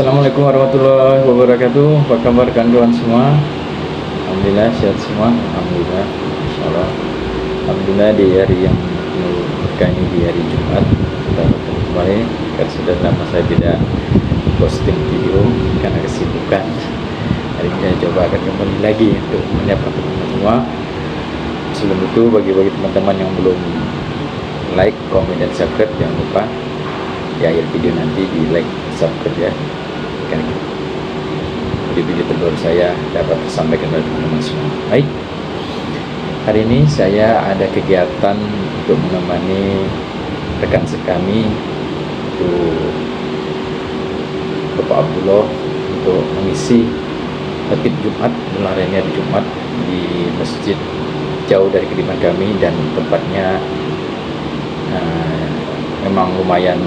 Assalamualaikum warahmatullahi wabarakatuh. Apa kabar kawan semua? Alhamdulillah sehat semua. Alhamdulillah, insyaallah. Alhamdulillah di hari yang berkah ini, di hari Jumat kita bertemu kembali. Karena sudah lama saya tidak posting video karena kesibukan. Hari ini saya coba akan kembali lagi untuk menyapa teman-teman semua. Sebelum itu, bagi teman-teman yang belum like, komen, dan subscribe, jangan lupa di akhir video nanti di like, subscribe ya, kan video terbaru saya dapat tersampaikan kepada teman-teman semua. Baik, hari ini saya ada kegiatan untuk menemani rekan sekami, itu Bapak Abdullah, untuk mengisi khatib Jumat, hari di Jumat di masjid jauh dari kediaman kami, dan tempatnya memang lumayan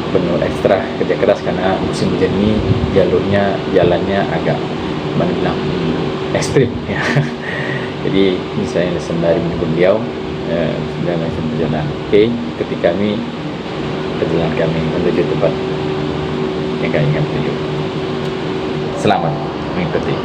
penuh ekstra kerja keras karena musim hujan ini jalannya agak bilang ekstrim ya. Jadi ini saya sembari menunggu beliau sedang berjalan. Oke, ketika kami perjalanan kami menuju tempat yang kami ingin tuju. Selamat mengikuti.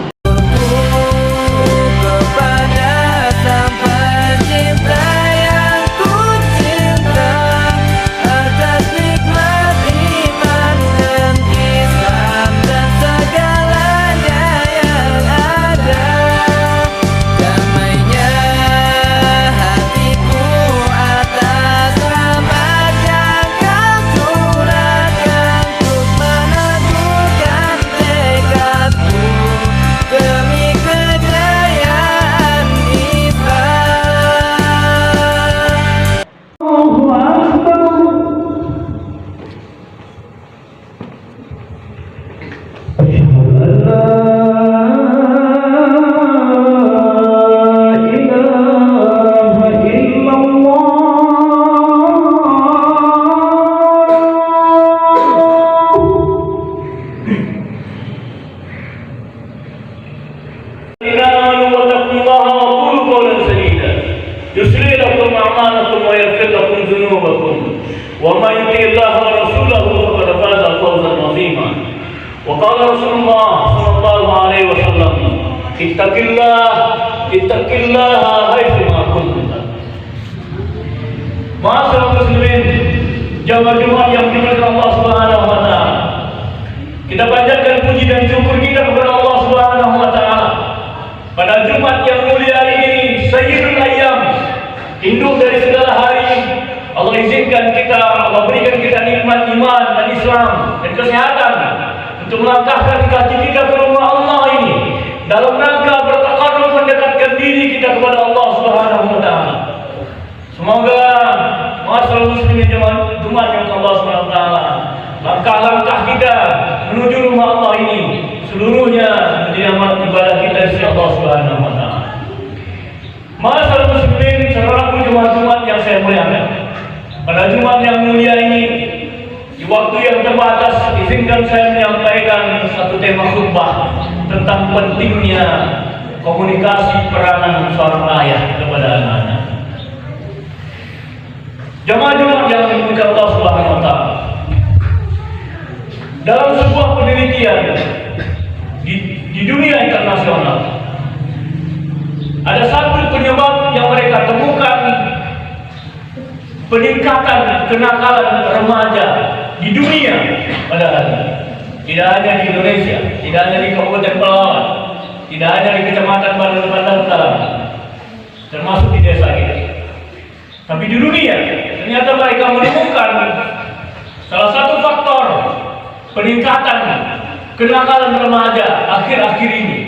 وَمَنْ يُطِعِ اللَّهَ وَرَسُولَهُ فَقَدْ فَازَ فَوْزًا عَظِيمًا. وقال رسول الله صلى الله عليه وسلم اتق الله حيثما كنت. Ma'asyiral muslimin, jamaah Jumat yang dimuliakan Allah Subhanahu wa taala. Kita panjatkan puji dan syukur kita kepada Allah Subhanahu wa taala pada Jumat yang mulia ini, sayyidul ayyam, induk dari segala hari. Allah izinkan kita, Allah berikan kita nikmat iman dan Islam dan kesehatan untuk melangkahkan kaki kita ke rumah Allah ini dalam rangka bertakarruf, mendekatkan diri kita kepada Allah Subhanahu wa taala. Semoga masyarakat muslimin Jumat yang Allah Subhanahu wa taala, langkah-langkah kita menuju rumah Allah ini seluruhnya menjadi amal ibadah kita di sisi Allah Subhanahu wa taala. Masyarakat muslimin, saudaraku Jumat yang saya muliakan, pada Jumat yang mulia ini, di waktu yang terbatas, izinkan saya menyampaikan satu tema khutbah tentang pentingnya komunikasi peranan seorang ayah kepada anak-anak. Jamaah Jumat yang dimuliakan Allah Subhanahu wa taala, dalam sebuah penelitian di dunia internasional, ada satu penyebab yang mereka temukan peningkatan kenakalan remaja di dunia pada hari ini. Tidak hanya di Indonesia, tidak hanya di Kabupaten Pelalawan, tidak hanya di Kecamatan Bandar Utara, termasuk di desa kita, tapi di dunia. Ternyata mereka menemukan salah satu faktor peningkatan kenakalan remaja akhir-akhir ini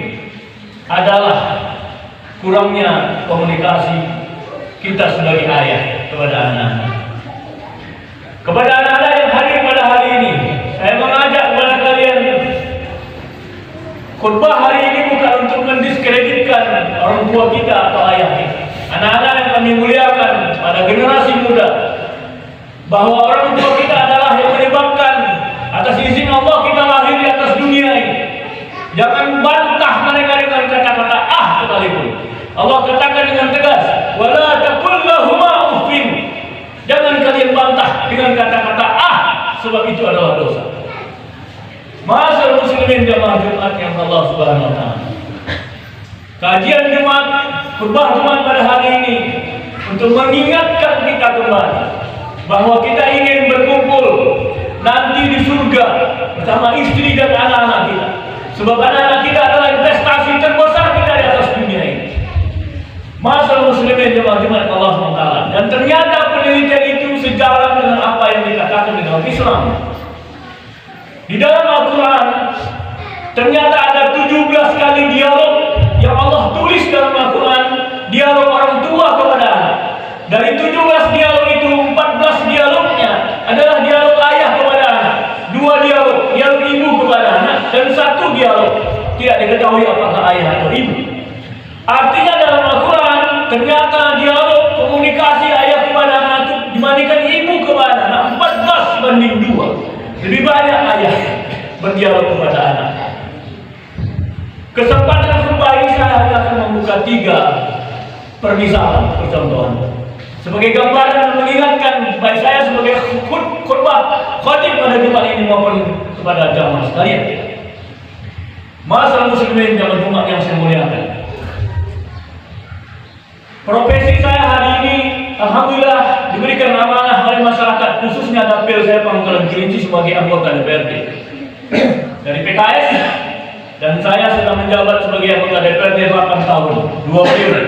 adalah kurangnya komunikasi kita sebagai ayah kepada anak-anak. Kepada anak-anak yang hadir pada hari ini, saya mengajak kepada kalian, khutbah hari ini bukan untuk mendiskreditkan orang tua kita atau ayah kita. Anak-anak yang kami muliakan pada generasi muda, bahwa orang tua kita adalah yang menyebabkan atas izin Allah kita lahir di atas dunia ini. Jangan bantah mereka dengan kata-kata sekalipun. Allah katakan dengan tegas, wala taqul lahuma uffin. Jangan kalian bantah dengan kata-kata sebab itu adalah dosa. muslimin jamaah Jumat yang Allah Subhanahu wa taala. Kajian Jumat, khutbah Jumat pada hari ini untuk mengingatkan kita kembali bahwa kita ingin berkumpul nanti di surga bersama istri dan anak-anak kita. Sebab anak-anak kita adalah investasi terbesar kita di atas dunia ini. Masalah muslimin jemaah Jumat Allah SWT. Dan ternyata penelitian itu sejalan dengan apa yang dikatakan di dalam Islam. Di dalam Al-Quran ternyata ada 17 kali dialog yang Allah tulis dalam Al-Quran, dialog orang tua kepada anak. Dari 17 dialog itu, 14 dialognya adalah dialog ayah kepada anak, 2 dialog ibu kepada anak, dan 1 dialog tidak diketahui apakah ayah atau ibu. Artinya dalam Al-Quran ternyata dialog komunikasi ayah kepada anak itu dibandingkan ibu kepada anak 14:2. Lebih banyak ayah berdialog kepada anak. Kesempatan khutbah ini saya hanya akan membuka 3 permisalan percontohan sebagai gambaran dan mengingatkan baik saya sebagai khutbah khatib pada Jumat ini maupun kepada jamaah sekalian. Masalah muslimin jamaah Jumat yang saya muliakan. Profesi saya hari ini alhamdulillah diberikan amanah oleh masyarakat, khususnya dapil saya Pangkalan Kerinci sebagai anggota DPRD dari PKS, dan saya sudah menjabat sebagai anggota DPRD 8 tahun, 2 periode.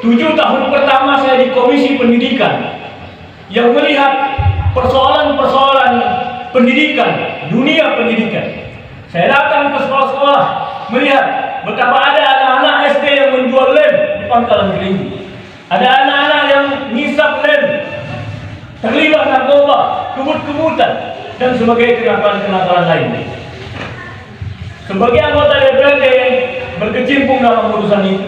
7 tahun pertama saya di Komisi Pendidikan yang melihat persoalan-persoalan pendidikan, dunia pendidikan. Saya datang ke sekolah-sekolah melihat betapa ada anak-anak SD yang menjual lem di Pangkalan Kerinci. Ada anak-anak yang ngisap lem, terlibat narkoba, kebut-kebutan, dan sebagai kenakalan-kenakalan lain. Sebagai anggota DPRD berkecimpung dalam urusan ini,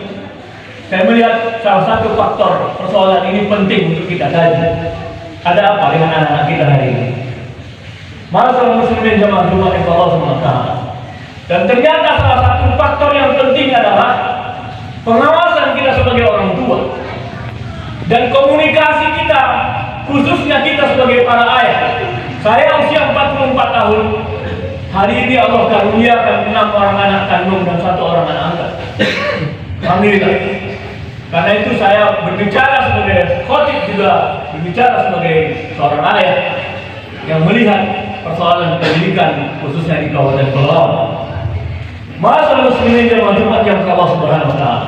saya melihat salah satu faktor persoalan ini penting untuk kita kaji. Ada apa dengan anak-anak kita hari ini? Masalah muslimin jamaah Jumat yang Allah SWT. Dan ternyata salah satu faktor yang penting adalah pengawasan kita sebagai orang tua dan komunikasi kita, khususnya kita sebagai para ayah. Saya usia 44 tahun. Hari ini Allah karuniakan 6 orang anak kandung dan 1 orang anak angkat. Alhamdulillah. Karena itu saya berbicara sebagai khatib, juga berbicara sebagai seorang ayah yang melihat persoalan pendidikan khususnya di Kabupaten Pelalawan. Masalah muslimin jamaah Jumat yang Allah Subhanahu wa taala.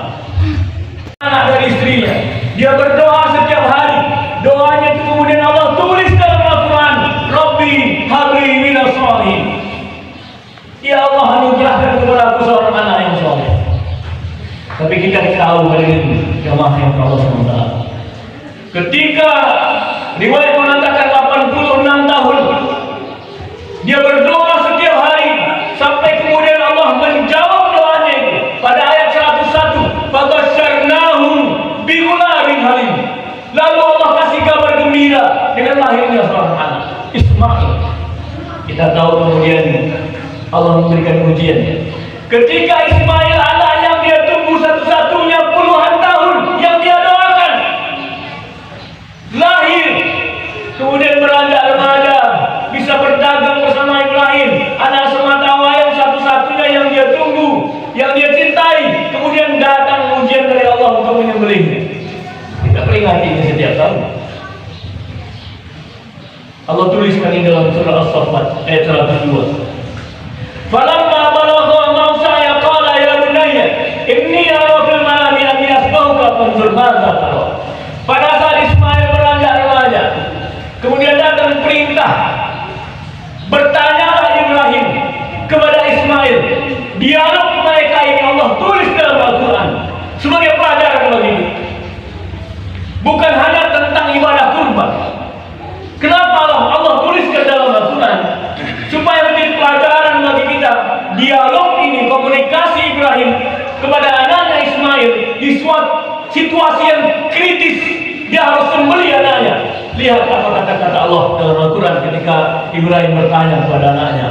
Anak dari istrinya, dia berdoa setiap hari. Doanya itu kemudian Allah tulis dalam Al-Quran, Rabbi habli minas sholihin. Ya Allah, anugerahkan kepada aku seorang anak yang soleh. Tapi kita tahu hari ini jamaah yang Allah SWT. Ketika riwayat mengatakan 86 tahun dia berdoa setiap hari sampai kemudian Allah menjawab doanya itu pada ayat 101, "Fabasyarnahu bighulamin halim." Lalu Allah kasih kabar gembira dengan lahirnya seorang anak, Ismail. Kita tahu kemudian Allah memberikan ujian. Ketika Ismail anak yang dia tunggu satu-satunya puluhan tahun yang dia doakan lahir, kemudian beranjak remaja, bisa berdagang bersama Ibrahim, anak sematawayang satu-satunya yang dia tunggu, yang dia cintai, kemudian datang ujian dari Allah untuk menyembelihnya. Kita peringati ini setiap tahun. Allah tuliskan ini dalam surah As-Saffat ayat 102. Falamma balagha mawsaya qala ya bunayya inni ara fil manami anni asbahuka fanzur madza tara. Pada saat Ismail beranjak remaja, kemudian datang perintah, bertanyalah Ibrahim kepada Ismail. Dialog mereka ini Allah tulis dalam Al-Quran sebagai pelajaran bagi kita. Bukan hanya tentang ibadah kurban. Kenapa Allah tuliskan dalam Al-Quran? Supaya menjadi pelajaran bagi kita. Dialog ini, komunikasi Ibrahim kepada anaknya Ismail di suatu situasi yang kritis. Dia harus sembelih anaknya. Lihat apa kata-kata Allah dalam Al-Quran ketika Ibrahim bertanya kepada anaknya,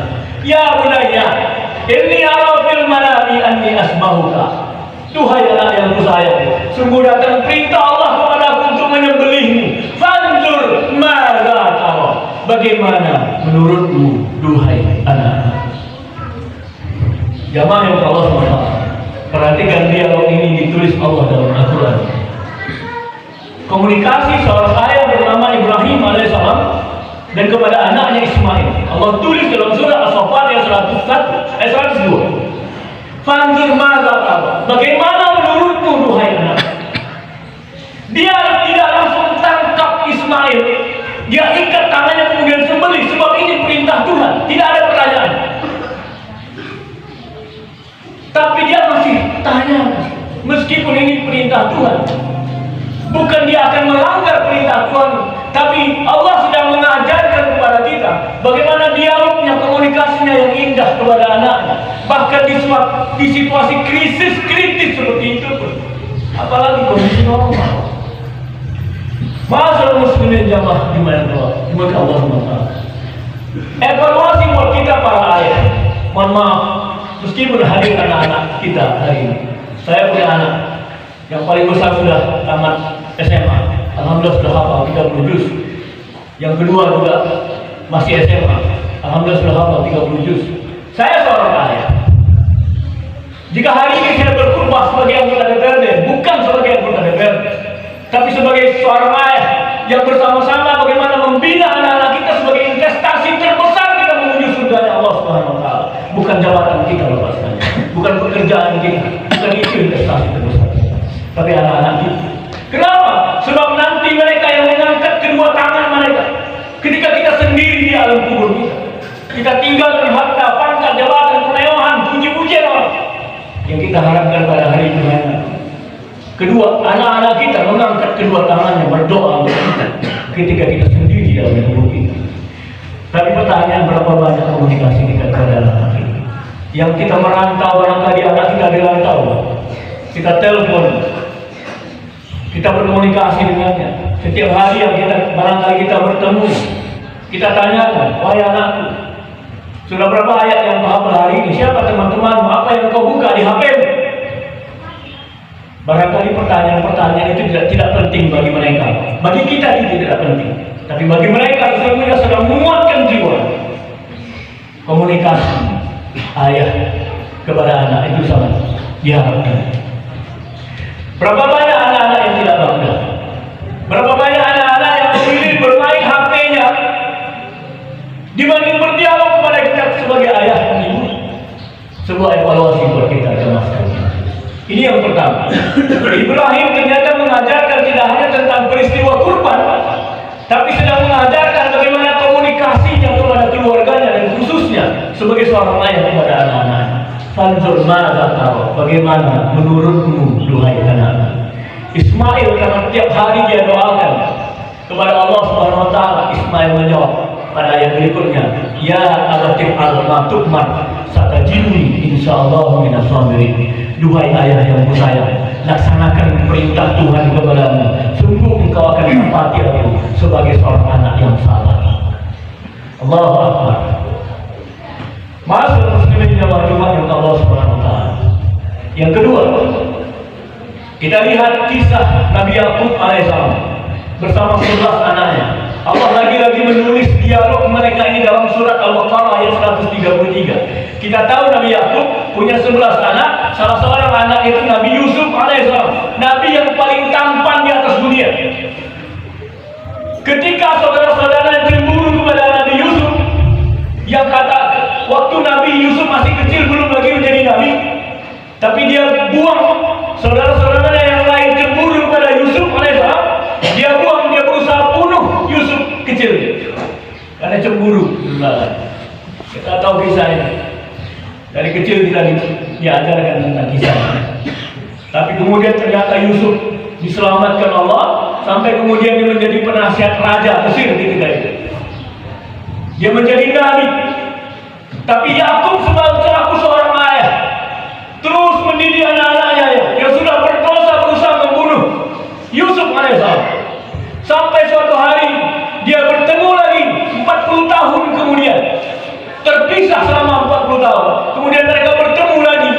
"Ya bunayya, inni ara fil manami anni asbahuka." Tuhai anak yang kusayang, sungguh datang perintah Allah kepada aku untuk menyembelihmu. Fanzur madza tara. bagaimana menurutmu, duhai anak-anak? Jamaah yang Allah SWT, perhatikan dialog ini ditulis Allah dalam Al-Quran. Komunikasi seorang ayah bernama Ibrahim alaihissalam dan kepada anaknya Ismail. Allah tulis dalam surah As-Saffat ayat 101, ayat 102. Fanzur madza tara. Bagaimana menurutmu, duhai anak? Dia tidak langsung tangkap Ismail. Dia ikat tangannya kemudian sembelih sebab ini perintah Tuhan. Tidak ada pertanyaan. Tapi dia masih tanya, meskipun ini perintah Tuhan. Bukan dia akan melanggar perintah Tuhan, tapi Allah sedang mengajarkan kepada kita bagaimana dialognya, komunikasinya yang indah kepada anaknya. Bahkan di situasi krisis kritis seperti itu pun, apalagi kondisi normal. Masalah muslimin jamaah dimana Allah SWT. Evaluasi buat kita para ayah. Mohon maaf, meskipun hadir anak-anak kita hari ini. Saya punya anak yang paling besar sudah tamat SMA. Alhamdulillah sudah hafal 30 juz. Yang kedua juga masih SMA. Alhamdulillah sudah hafal 30 juz. Saya seorang ayah. Jika hari ini saya berkhutbah sebagai anggota DPRD, bukan sebagai anggota DPRD, tapi sebagai seorang ayah yang bersama-sama bagaimana membina anak-anak kita sebagai investasi terbesar kita menuju surganya Allah Subhanahu wa taala. Bukan jabatan kita lepaskannya, bukan pekerjaan kita, bukan itu investasi terbesar kita, tapi anak-anak kita. Kenapa? Sebab nanti mereka yang mengangkat kedua tangan mereka ketika kita sendiri di alam kubur kita. Kita tinggalkan harta, pangkat, jabatan, kemewahan, puji-pujian orang yang kita harapkan pada hari kiamat. Kedua, anak-anak kita mengangkat kedua tangannya berdoa untuk kita ketika kita sendiri di dalam kubur kita. Tapi pertanyaan, berapa banyak komunikasi kita kepada anak kita? Yang kita merantau, barangkali anak kita dirantau, kita telepon, kita berkomunikasi dengannya. Setiap hari yang kita barangkali kita bertemu, kita tanyakan, wahai anakku, sudah berapa ayat yang kau hafal hari ini? Siapa teman-temanmu? Apa yang kau buka di HP-mu? Barangkali pertanyaan-pertanyaan itu tidak penting bagi mereka. Bagi kita itu tidak penting. Tapi bagi mereka sesungguhnya sedang menguatkan jiwa. Komunikasi ayah kepada anak itu sangat diharapkan. Berapa banyak anak-anak yang tidak bangga? Berapa banyak anak-anak yang memilih bermain HP-nya dibanding berdialog kepada kita sebagai ayah dan ibu? Sebuah evaluasi buat kita jemaah sekalian. Ini yang pertama. Ibrahim ternyata mengajarkan tidak hanya tentang peristiwa kurban, tapi sedang mengajarkan bagaimana komunikasinya kepada keluarganya dan khususnya sebagai seorang ayah kepada anak-anaknya. Fanzur madza tara. Bagaimana menurutmu, duhai anak-anak? Ismail karena tiap hari dia doakan kepada Allah Subhanahu wa taala, Ismail menjawab pada ayat berikutnya, ya abatif al-ma tukmar satajiduni insyaallah minas sabirin. Duhai ayah yang sayang, laksanakan perintah Tuhan kepadamu. Sungguh engkau akan dapati aku sebagai seorang anak yang sabar. Allahu Akbar. Masuk muslimin jamaah Jumat yang Allah Subhanahu wa taala. Yang kedua, kita lihat kisah Nabi Yakub alaihissalam bersama 11 anaknya. Allah lagi-lagi menulis dialog mereka ini dalam surat Al-Baqarah ayat 133. Kita tahu Nabi Yakub punya 11 anak. Salah seorang anak itu Nabi Yusuf alaihissalam, Nabi yang paling tampan di atas dunia. Ketika saudara-saudara cemburu kepada Nabi Yusuf, yang kata waktu Nabi Yusuf masih kecil belum lagi menjadi Nabi, tapi dia buang saudara-saudara yang lain cemburu kepada Yusuf alaihissalam, dia buang, dia berusaha bunuh Yusuf kecil karena cemburu. Kita tahu kisah ini. Dari kecil kita diajarkan tentang kisah ini. Tapi kemudian ternyata Yusuf diselamatkan Allah sampai kemudian dia menjadi penasihat raja Mesir ketika itu. Dia menjadi nabi. Tapi Yakub selaku seorang ayah terus mendidik anak-anaknya yang sudah berdosa berusaha membunuh Yusuf alaihissalam. Sampai suatu hari dia bertemu lagi 40 tahun kemudian, terpisah selama 40 tahun. Kemudian mereka bertemu lagi.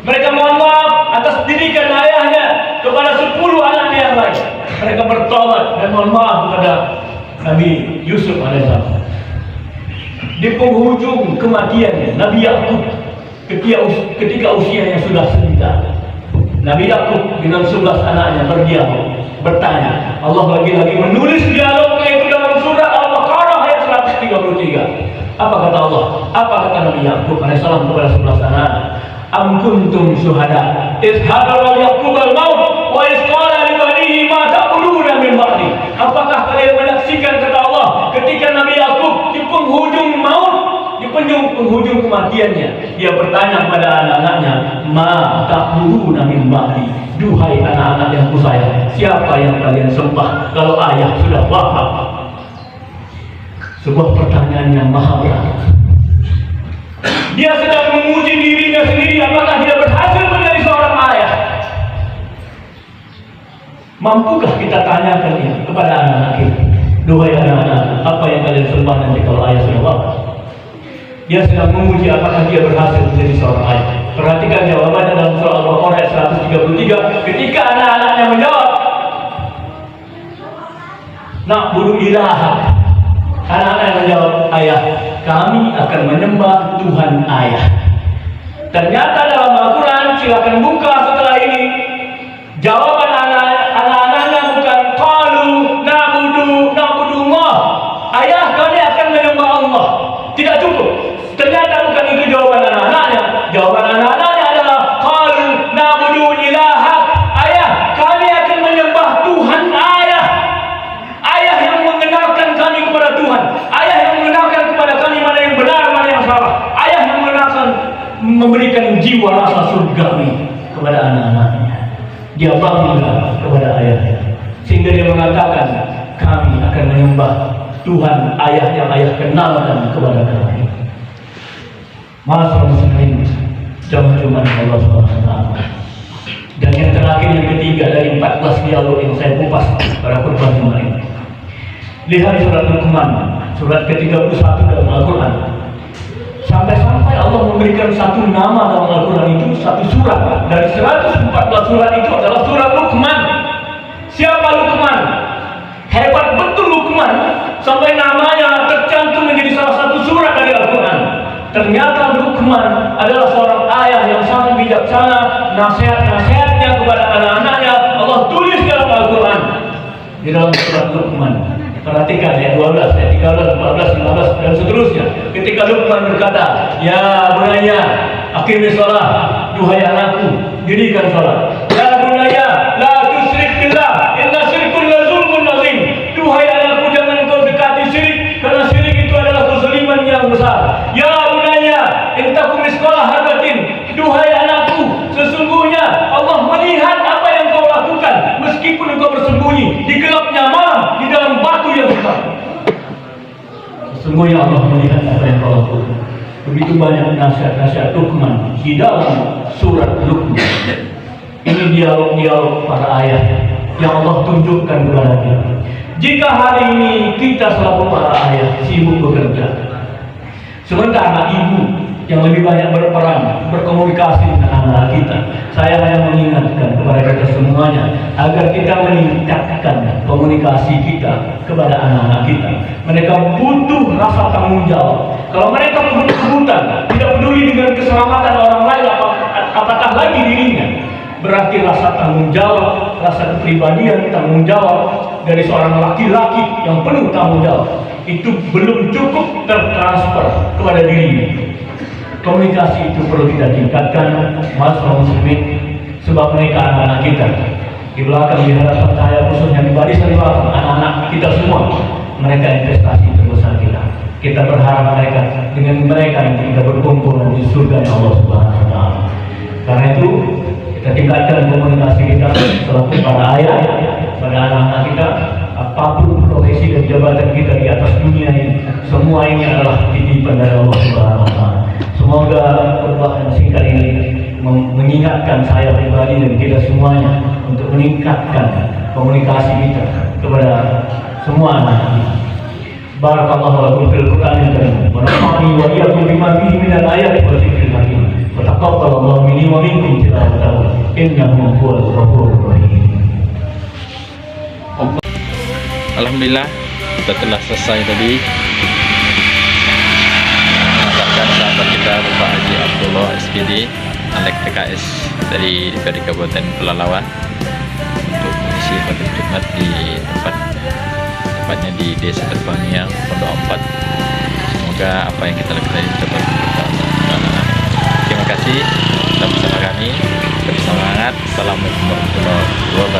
Mereka mohon maaf atas didikan ayahnya kepada 10 anaknya yang lain. Mereka bertobat dan mohon maaf kepada Nabi Yusuf alaihissalam. Di penghujung kematiannya Nabi Yakub ketika usianya sudah 9, Nabi Yakub dengan 11 anaknya berdialog, bertanya. Allah lagi-lagi menulis dialognya itu dalam surah Al-Baqarah ayat 133. Apa kata Allah? Apa kata Nabi Yakub alaihissalam kepada 11 anak? Am kuntum syuhada idh hadara Yaqub al-maut wa idh qala li banihi ma ta'buduna min ba'di. Apakah kalian menyaksikan kata Allah ketika Nabi Yakub di penghujung maut, di penghujung kematiannya, dia bertanya kepada anak-anaknya, ma ta'buduna min ba'di. Duhai anak-anak yang kusayang, siapa yang kalian sembah kalau ayah sudah wafat? Sebuah pertanyaan yang maha berat. Dia sedang menguji dirinya sendiri, apakah dia berhasil menjadi seorang ayah. Mampukah kita tanyakan ini kepada anak-anak kita? Duhai anak-anak, apa yang kalian sembah nanti kalau ayah sudah wafat? Dia sedang menguji apakah dia berhasil menjadi seorang ayah. Perhatikan jawabannya dalam surah Al-Baqarah ayat 133. Ketika anak-anaknya menjawab, na'budu ilaha. Anak-anak menjawab, ayah, kami akan menyembah Tuhan ayah. Ternyata dalam Al-Quran, silakan buka setelah ini, jawaban anak-anaknya bukan qalu na'budu Allah. Ayah, kami akan menyembah Allah. Tidak cukup. Ternyata bukan itu jawaban anak-anaknya. Jawaban anak-anaknya adalah qalu na'budu ilaha. Ayah, kami akan menyembah Tuhan ayah. Ayah yang mengenalkan kami kepada Tuhan. Ayah yang mengenalkan kepada kami mana yang benar, mana yang salah. Ayah yang mengenalkan, memberikan jiwa rasa surgawi kepada anak-anaknya. Dia bangga kepada ayahnya, sehingga dia mengatakan, kami akan menyembah Tuhan ayah yang ayah kenalkan kepada kami. Masa muslimin, jamaah Allah Subhanahu wa taala. Dan yang terakhir, yang ketiga dari 14 dialog yang saya kupas pada khutbah kemarin. Lihat surat Luqman, surat ke-31 dalam Al-Quran. Sampai-sampai Allah memberikan satu nama dalam Al-Quran itu, satu surat. Dari 114 surat itu adalah surat Luqman. Siapa Luqman? Hebat betul Luqman, sampai namanya tercantum menjadi salah satu surat dari Al-Quran. Ternyata Luqman adalah seorang ayah yang sangat bijaksana. Nasihat-nasihatnya kepada anak-anaknya Allah tulis dalam Al-Quran, di dalam surat Luqman. Perhatikan ayat 12, ayat 13, 14, 15 dan seterusnya. Ketika Luqman berkata, ya bunaya, aqimis shalah, duhai anakku, dirikan salat. Ya bunaya, la tusyrik billah, inna syirkun la zulmun azim. Duhai anakku, jangan kau dekati syirik, karena syirik itu adalah kezaliman yang besar. Ya bunaya, intakum misqala habatin. Duhai anakku, sesungguhnya Allah melihat apa yang kau lakukan, meskipun engkau bersembunyi di gelapnya malam, di dalam batu yang besar. Sesungguhnya Allah melihat apa yang kau lakukan. Begitu banyak nasihat-nasihat Luqman di dalam surat Luqman. Ini dialog-dialog para ayah yang Allah tunjukkan kepada kita. Jika hari ini kita selalu para ayah sibuk bekerja, sementara ibu yang lebih banyak berperan, berkomunikasi dengan anak-anak kita, saya hanya mengingatkan kepada kita semuanya agar kita meningkatkan komunikasi kita kepada anak-anak kita. Mereka butuh rasa tanggung jawab. Kalau mereka kebut-kebutan, tidak peduli dengan keselamatan orang lain, apatah lagi dirinya, berarti rasa tanggung jawab, rasa kepribadian tanggung jawab dari seorang laki-laki yang penuh tanggung jawab itu belum cukup tertransfer kepada dirinya. Komunikasi itu perlu kita tingkatkan, masyarakat muslimin, sebab mereka anak-anak kita. Di belakang, di hadapan saya, khususnya di barisan belakang, anak-anak kita semua, mereka investasi terbesar kita. Kita berharap dengan mereka nanti kita berkumpul di surga Allah Subhanahu wa taala. Karena itu, kita tingkatkan komunikasi kita selaku para ayah, pada anak-anak kita. Apapun profesi dan jabatan kita di atas dunia ini, semua ini adalah titipan dari Allah Subhanahu wa taala. Semoga khutbah yang singkat ini mengingatkan saya pribadi dan kita semuanya untuk meningkatkan komunikasi kita kepada semua anak kita. Barakallahu lakum fil Qur'anil karim wa nafa'ani wa iyyakum bima fihi minal ayati wa dzikril hakim. Wa taqabbalallahu minni wa minkum tilawatahu innahu huwal ghafurur rahim. Alhamdulillah kita telah selesai tadi mengantarkan sahabat kita Bapak Haji Abdullah SPD Alek PKS dari DPRD Kabupaten Pelalawan untuk mengisi khotbah Jumat di tempatnya di Desa Terbaniang, Pondok 4. Semoga apa yang kita lakukan ini dapat bermanfaat. Terima kasih, tetap bersama kami, tetap semangat. Assalamualaikum warahmatullahi wabarakatuh.